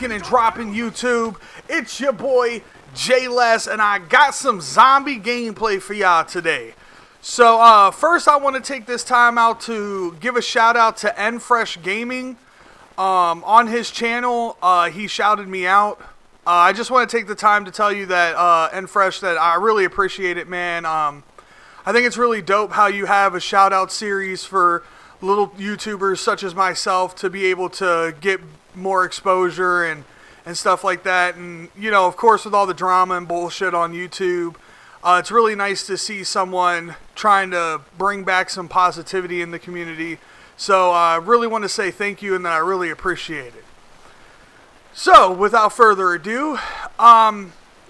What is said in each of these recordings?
rocking and dropping YouTube. It's your boy J-Les, and I got some zombie gameplay for y'all today. So first I want to take this time out to give a shout out to Fresh Gaming. On his channel, he shouted me out. I just want to take the time to tell you that Fresh, that I really appreciate it, man. I think it's really dope how you have a shout out series for little YouTubers such as myself to be able to get more exposure and stuff like that. And, you know, of course, with all the drama and bullshit on YouTube, it's really nice to see someone trying to bring back some positivity in the community. So I really want to say thank you and that I really appreciate it. So without further ado,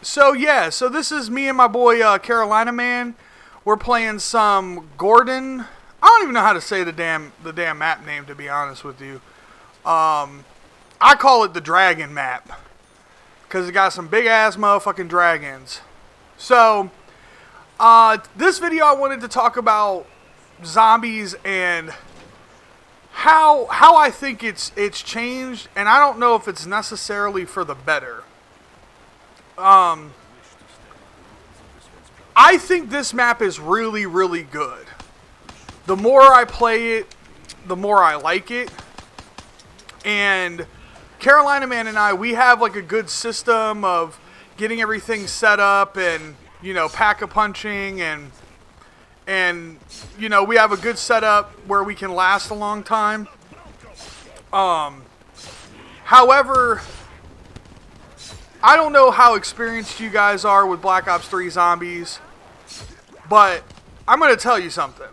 so this is me and my boy Carolina Man. We're playing some Gordon. I don't even know how to say the damn map name, to be honest with you. I call it the Dragon map because it got some big ass motherfucking dragons. So this video I wanted to talk about zombies and how I think it's changed, and I don't know if it's necessarily for the better. I think this map is really, really good. The more I play it, the more I like it. And Carolina Man and I, we have like a good system of getting everything set up and, you know, pack-a-punching and you know, we have a good setup where we can last a long time. However, I don't know how experienced you guys are with Black Ops 3 Zombies, but I'm going to tell you something.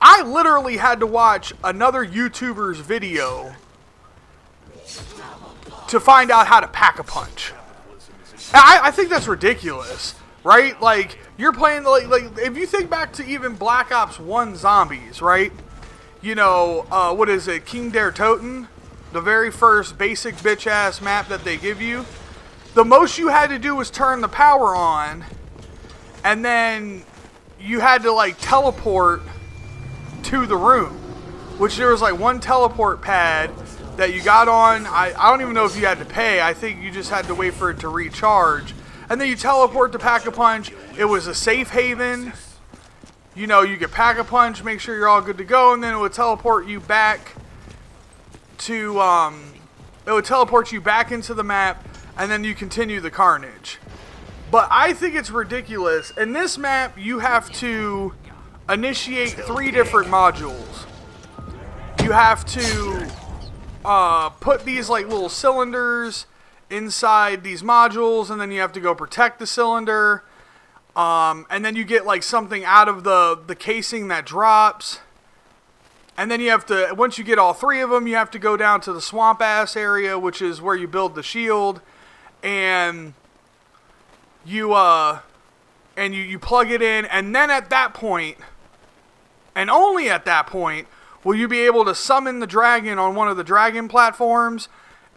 I literally had to watch another YouTuber's video to find out how to pack-a-punch. I think that's ridiculous, right? Like, you're playing, like if you think back to even Black Ops 1 Zombies, right? You know, what is it, King Der Toten? The very first basic bitch-ass map that they give you. The most you had to do was turn the power on, and then you had to, like, teleport to the room, which there was like one teleport pad that you got on. I don't even know if you had to pay. I think you just had to wait for it to recharge, and then you teleport to Pack-a-Punch. It was a safe haven. You know, you could Pack-a-Punch, make sure you're all good to go, and then it would teleport you back to into the map, and then you continue the carnage. But I think it's ridiculous. In this map, you have to initiate 3 different modules. You have to put these like little cylinders inside these modules, and then you have to go protect the cylinder. And then you get like something out of the casing that drops. And then you have to, once you get all 3 of them, you have to go down to the swamp ass area, which is where you build the shield. And you plug it in, and then at that point, and only at that point, will you be able to summon the dragon on one of the dragon platforms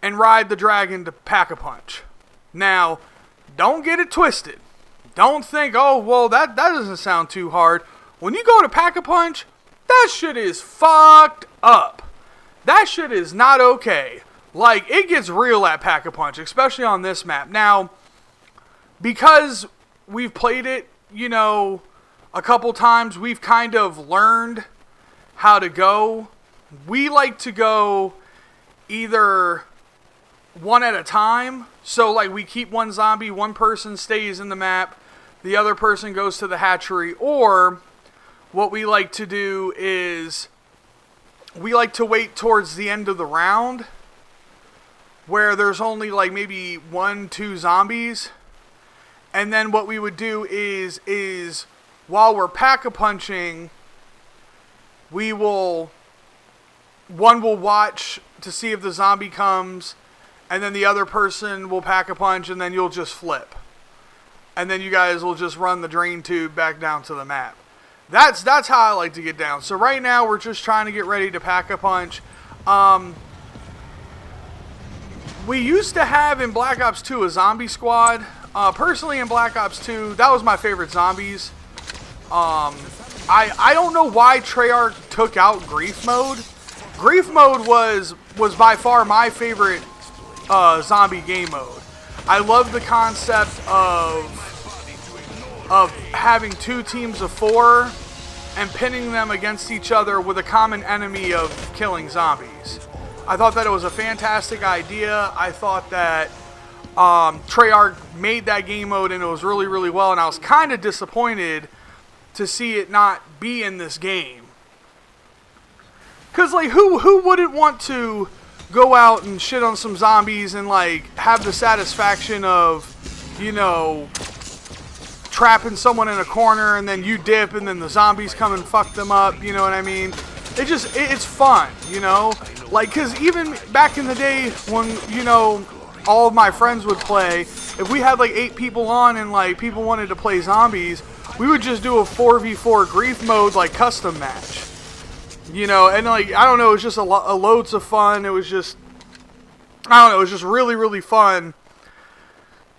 and ride the dragon to Pack-a-Punch. Now, don't get it twisted. Don't think, oh, well, that doesn't sound too hard. When you go to Pack-a-Punch, that shit is fucked up. That shit is not okay. Like, it gets real at Pack-a-Punch, especially on this map. Now, because we've played it, you know, a couple times, we've kind of learned how to go. We like to go either one at a time. So, like, we keep one zombie, one person stays in the map, the other person goes to the hatchery. Or, what we like to do is, we like to wait towards the end of the round, where there's only, like, maybe 1-2 zombies. And then what we would do is while we're Pack-a-Punching, one will watch to see if the zombie comes, and then the other person will Pack-a-Punch, and then you'll just flip. And then you guys will just run the drain tube back down to the map. That's how I like to get down. So right now we're just trying to get ready to Pack-a-Punch. We used to have in Black Ops 2 a zombie squad. Personally, in Black Ops 2, that was my favorite zombies. I don't know why Treyarch took out Grief Mode. Grief Mode was by far my favorite zombie game mode. I love the concept of having 2 teams of 4 and pinning them against each other with a common enemy of killing zombies. I thought that it was a fantastic idea. I thought that Treyarch made that game mode and it was really, really well, and I was kind of disappointed to see it not be in this game. Because, like, who wouldn't want to go out and shit on some zombies and, like, have the satisfaction of, you know, trapping someone in a corner and then you dip and then the zombies come and fuck them up, you know what I mean? It's fun, you know? Like, because even back in the day when, you know, all of my friends would play, if we had like 8 people on and like people wanted to play zombies, we would just do a 4v4 grief mode like custom match. You know, and like, I don't know, it was just loads of fun. It was just, I don't know, it was just really, really fun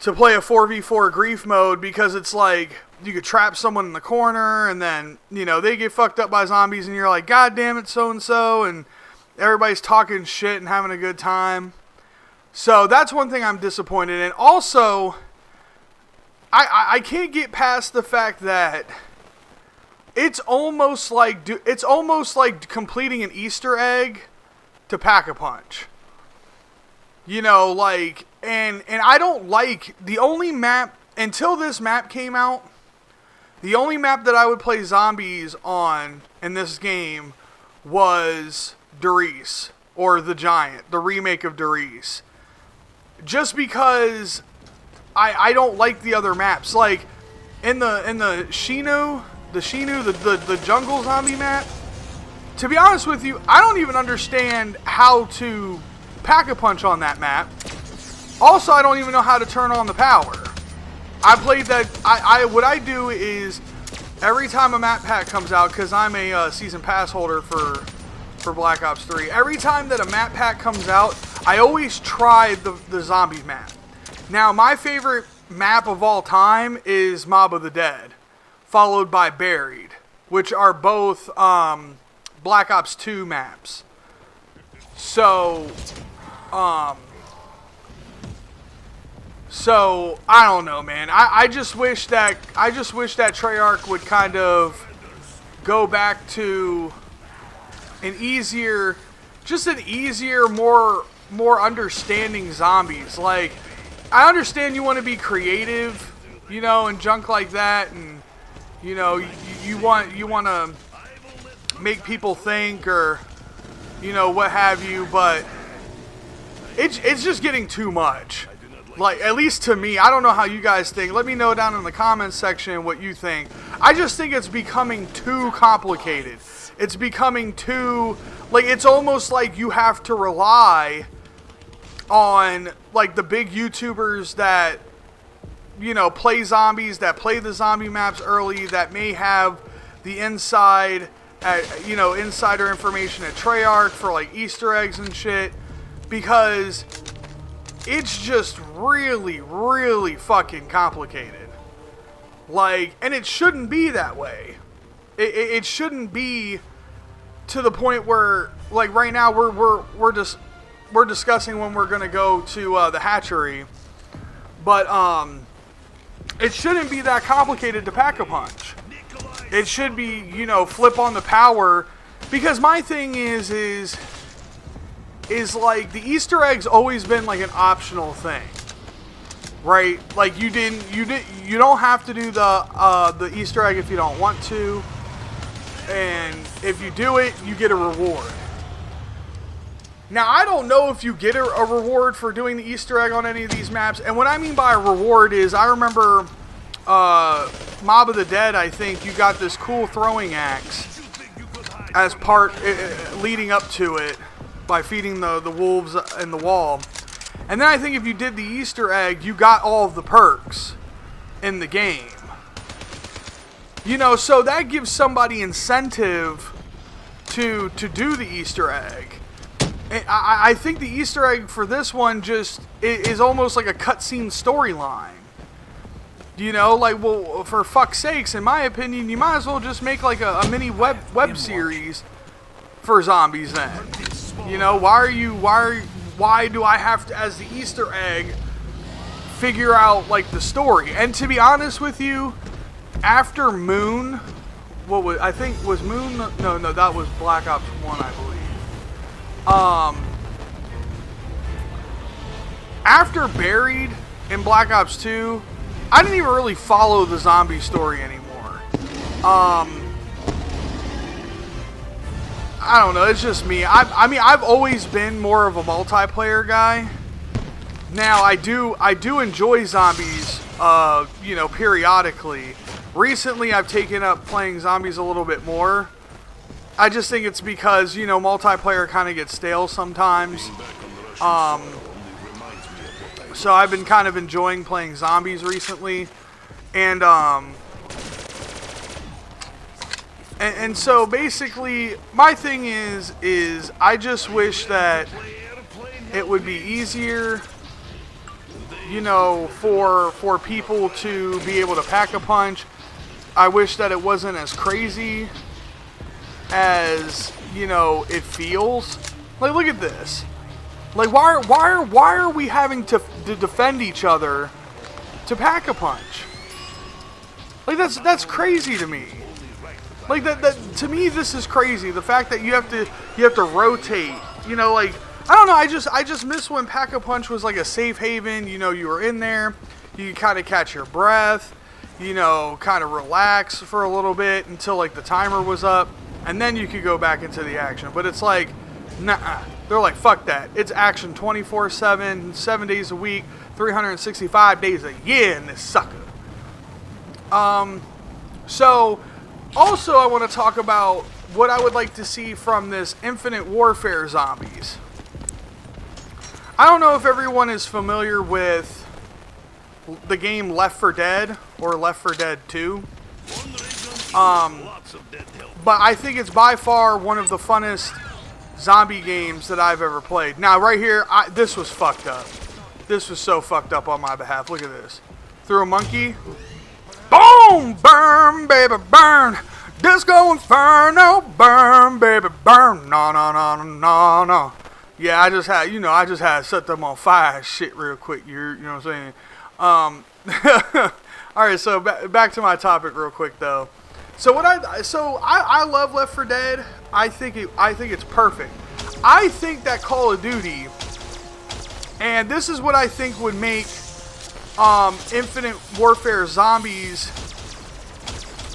to play a 4v4 grief mode, because it's like, you could trap someone in the corner and then, you know, they get fucked up by zombies and you're like, God damn it, so-and-so, and everybody's talking shit and having a good time. So that's one thing I'm disappointed in. Also, I can't get past the fact that it's almost like completing an Easter egg to Pack-a-Punch. You know, like, and I don't like, the only map, until this map came out, the only map that I would play zombies on in this game was Derice, or The Giant, the remake of Derice. Just because I don't like the other maps. Like, in the Shinu, the jungle zombie map, to be honest with you, I don't even understand how to Pack-a-Punch on that map. Also, I don't even know how to turn on the power. I played that, what I do is, every time a map pack comes out, because I'm a season pass holder for Black Ops 3, every time that a map pack comes out, I always try the zombie map. Now, my favorite map of all time is Mob of the Dead, followed by Buried, which are both Black Ops 2 maps. So I don't know, man. I just wish that Treyarch would kind of go back to an easier, more understanding zombies. Like, I understand you want to be creative, you know, and junk like that, and you know, you want to make people think, or you know, what have you, but it's just getting too much. Like, at least to me. I don't know how you guys think. Let me know down in the comments section what you think. I just think it's becoming too complicated. It's becoming too, like, it's almost like you have to rely on, like, the big YouTubers that, you know, play zombies, that play the zombie maps early, that may have the insider information at Treyarch for, like, Easter eggs and shit, because it's just really, really fucking complicated. Like, and it shouldn't be that way. It shouldn't be to the point where, like, right now we're discussing when we're gonna go to the hatchery, but it shouldn't be that complicated to Pack-a-Punch. It should be, you know, flip on the power, because my thing is like, the Easter egg's always been like an optional thing, right? Like, you don't have to do the Easter egg if you don't want to, and if you do it, you get a reward. Now, I don't know if you get a reward for doing the Easter egg on any of these maps, and what I mean by a reward is, I remember Mob of the Dead, I think you got this cool throwing axe as part leading up to it, by feeding the wolves in the wall. And then I think if you did the Easter egg, you got all of the perks in the game. You know, so that gives somebody incentive to do the Easter egg. I think the Easter egg for this one just is almost like a cutscene storyline. You know, like, well, for fuck's sakes, in my opinion, you might as well just make like a mini web series for zombies then. You know, why why do I have to, as the Easter egg, figure out like the story? And to be honest with you, after Moon, I think was Moon? No, that was Black Ops 1, I believe. After Buried in Black Ops 2, I didn't even really follow the zombie story anymore. I don't know, it's just me. I mean, I've always been more of a multiplayer guy. Now, I do enjoy zombies, you know, periodically. Recently, I've taken up playing zombies a little bit more. I just think it's because, you know, multiplayer kind of gets stale sometimes. So I've been kind of enjoying playing zombies recently. And so basically, my thing is I just wish that it would be easier, you know, for people to be able to pack a punch. I wish that it wasn't as crazy as, you know, it feels. Like, look at this. Like, why are we having to defend each other to pack a punch? Like, that's crazy to me. Like, that to me, this is crazy. The fact that you have to rotate. You know, like, I don't know. I just miss when Pack a Punch was like a safe haven. You know, you were in there, you could kind of catch your breath. You know, kind of relax for a little bit until like the timer was up, and then you could go back into the action. But it's like, nah. They're like, fuck that. It's action 24/7, 7 days a week, 365 days a year in this sucker. So, also I want to talk about what I would like to see from this Infinite Warfare zombies. I don't know if everyone is familiar with the game Left 4 Dead or Left 4 Dead 2. But I think it's by far one of the funnest zombie games that I've ever played. Now, right here, this was fucked up. This was so fucked up on my behalf. Look at this. Threw a monkey. Boom! Burn, baby, burn. Disco Inferno. Burn, baby, burn. No, no, no, no, no. Yeah, I just had to set them on fire shit real quick. You know what I'm saying? Alright, so back to my topic real quick, though. So I love Left 4 Dead. I think it's perfect. I think that Call of Duty, and this is what I think would make Infinite Warfare Zombies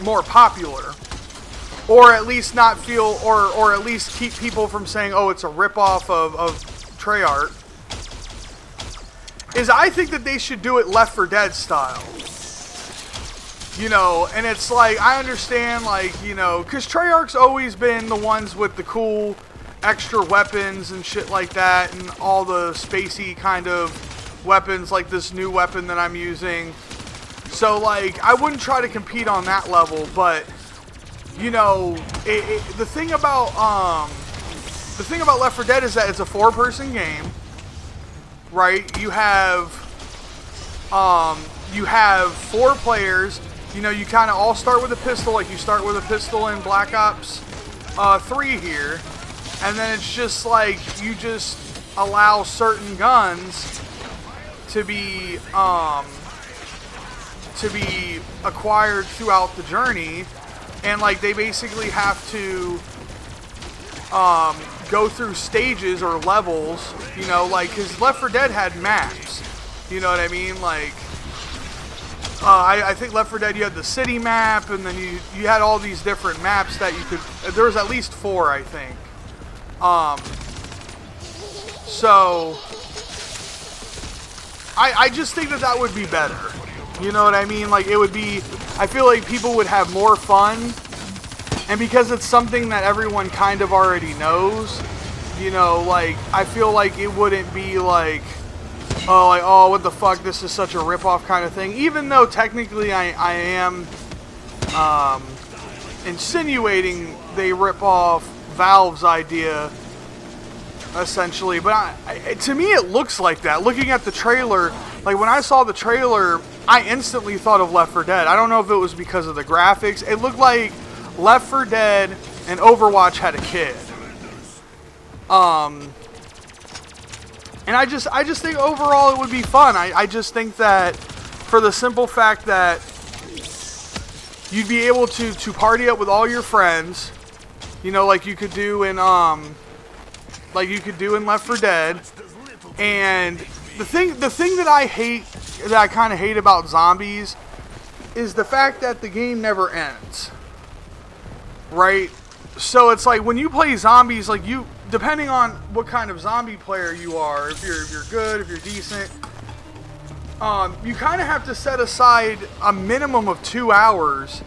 more popular, or at least not feel, or at least keep people from saying, oh, it's a ripoff of Treyarch, is I think that they should do it Left 4 Dead style. You know, and it's like, I understand, like, you know, because Treyarch's always been the ones with the cool extra weapons and shit like that, and all the spacey kind of weapons, like this new weapon that I'm using. So, like, I wouldn't try to compete on that level, but, you know, the thing about Left 4 Dead is that it's a 4-person game, right? You have 4 players. You know, you kind of all start with a pistol, like you start with a pistol in Black Ops 3 here, and then it's just like you just allow certain guns to be acquired throughout the journey, and like they basically have to go through stages or levels, you know, like, because Left 4 Dead had maps, you know what I mean, like. I think Left 4 Dead, you had the city map, and then you had all these different maps that you could. There was at least 4, I think. So I just think that would be better. You know what I mean? Like, it would be. I feel like people would have more fun, and because it's something that everyone kind of already knows, you know, like, I feel like it wouldn't be like, oh, like, oh, what the fuck, this is such a ripoff kind of thing. Even though technically I am insinuating they rip off Valve's idea, essentially. But to me, it looks like that. Looking at the trailer, like, when I saw the trailer, I instantly thought of Left 4 Dead. I don't know if it was because of the graphics. It looked like Left 4 Dead and Overwatch had a kid. And I just think overall it would be fun. I just think that for the simple fact that you'd be able to party up with all your friends, you know, like you could do in Left 4 Dead. And the thing that I kind of hate about zombies is the fact that the game never ends. Right? So it's like when you play zombies, like depending on what kind of zombie player you are, if you're good, if you're decent, you kind of have to set aside a minimum of 2 hours,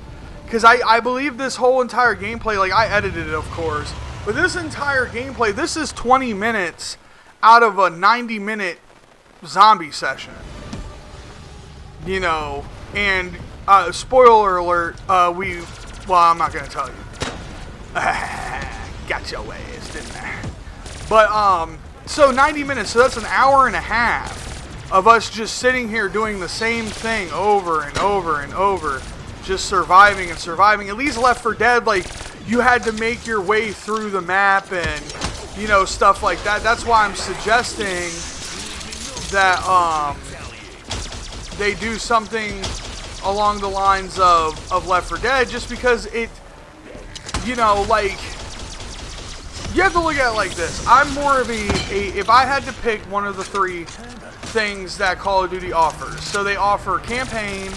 because I believe this whole entire gameplay, like I edited it of course, but this entire gameplay, this is 20 minutes out of a 90-minute zombie session. You know, and spoiler alert, I'm not going to tell you. Got your ass, didn't I? But, so 90 minutes, so that's an hour and a half of us just sitting here doing the same thing over and over and over, just surviving and surviving. At least Left 4 Dead, like, you had to make your way through the map and, you know, stuff like that. That's why I'm suggesting that, they do something along the lines of Left 4 Dead, just because it, you know, like, you have to look at it like this. I'm more of if I had to pick one of the three things that Call of Duty offers. So they offer campaign,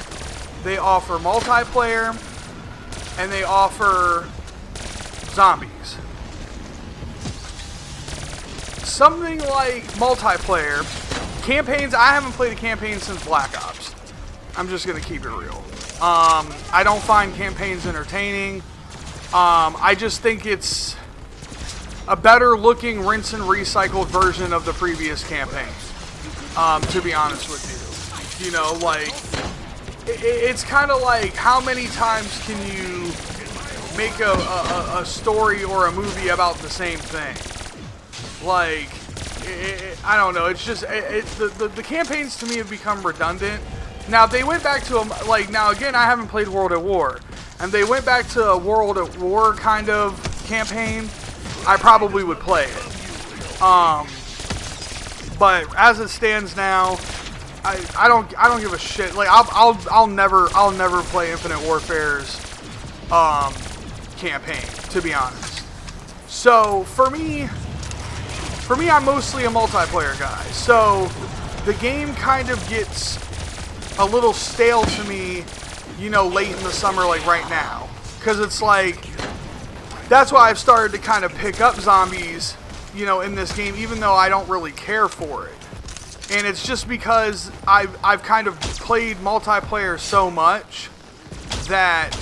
they offer multiplayer, and they offer zombies. Something like multiplayer, campaigns, I haven't played a campaign since Black Ops. I'm just going to keep it real. I don't find campaigns entertaining. I just think it's a better looking rinse and recycled version of the previous campaign, to be honest with you. You know, like, it's kind of like, how many times can you make a story or a movie about the same thing? Like, I don't know, it's just, the campaigns to me have become redundant. Now, if they went back to, now again, I haven't played World at War, and they went back to a World at War kind of campaign, I probably would play it. But as it stands now, I don't give a shit. Like, I'll never play Infinite Warfare's campaign, to be honest. So for me, I'm mostly a multiplayer guy. So the game kind of gets a little stale to me, you know, late in the summer, like right now, because it's like, that's why I've started to kind of pick up zombies, you know, in this game, even though I don't really care for it. And it's just because I've kind of played multiplayer so much that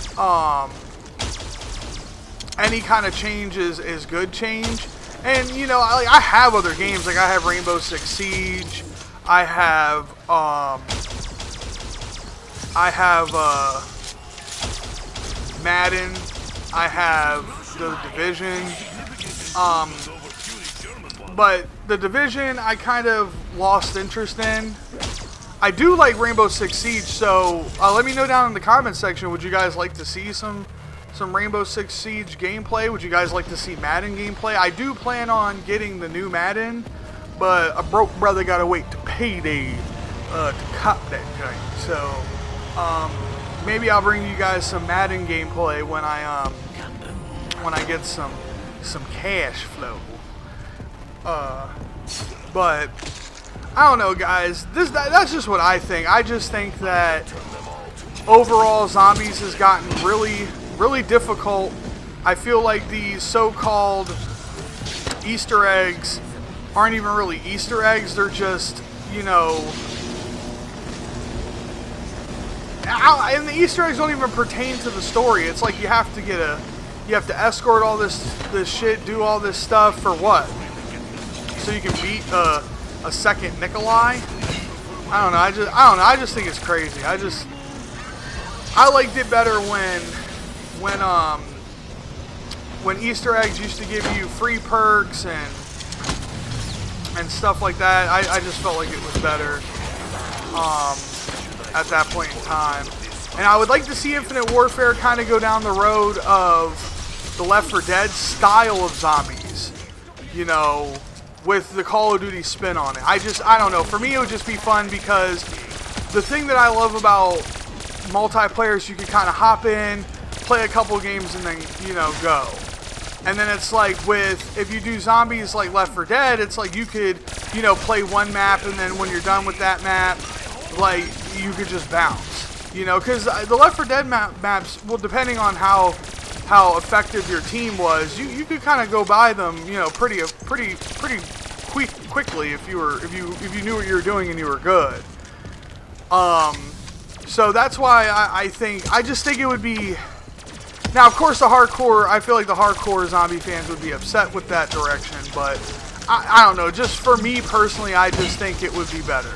any kind of change is good change. And, you know, I have other games, like I have Rainbow Six Siege, I have Madden, I have The Division, but The Division I kind of lost interest in. I do like Rainbow Six Siege, so let me know down in the comments section, would you guys like to see some Rainbow Six Siege gameplay? Would you guys like to see Madden gameplay? I do plan on getting the new Madden, but a broke brother gotta wait to payday to cop that joint. So maybe I'll bring you guys some Madden gameplay when I get some cash flow. But I don't know, guys. That's just what I think. I just think that overall zombies has gotten really, really difficult. I feel like these so-called Easter eggs aren't even really Easter eggs. They're just, you know, and the Easter eggs don't even pertain to the story. It's like you have to escort all this shit, do all this stuff for what? So you can beat a second Nikolai? I don't know. I just think it's crazy. I liked it better when Easter eggs used to give you free perks and stuff like that. I just felt like it was better at that point in time. And I would like to see Infinite Warfare kind of go down the road of the Left 4 Dead style of zombies. You know, with the Call of Duty spin on it. I don't know. For me, it would just be fun because the thing that I love about multiplayer is you can kind of hop in, play a couple games, and then, you know, go. And then it's like if you do zombies like Left 4 Dead, it's like you could, you know, play one map, and then when you're done with that map, like, you could just bounce. You know, because the Left 4 Dead maps, well, depending on how effective your team was, you could kind of go by them, you know, pretty quickly if you knew what you were doing and you were good. So that's why I just think it would be. Now, of course, I feel like the hardcore zombie fans would be upset with that direction, but I don't know. Just for me personally, I just think it would be better.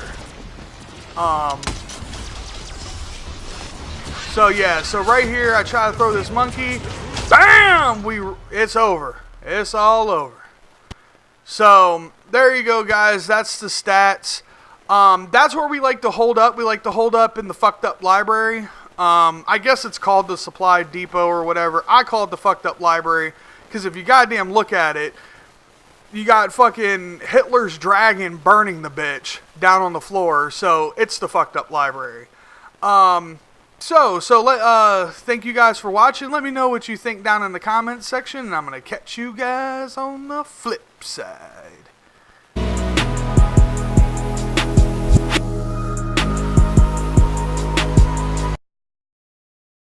So yeah, so right here, I try to throw this monkey. Bam! It's over. It's all over. So there you go, guys. That's the stats. That's where we like to hold up. We like to hold up in the fucked up library. I guess it's called the supply depot or whatever. I call it the fucked up library because if you goddamn look at it, you got fucking Hitler's dragon burning the bitch down on the floor. So it's the fucked up library. Thank you guys for watching. Let me know what you think down in the comments section, and I'm gonna catch you guys on the flip side.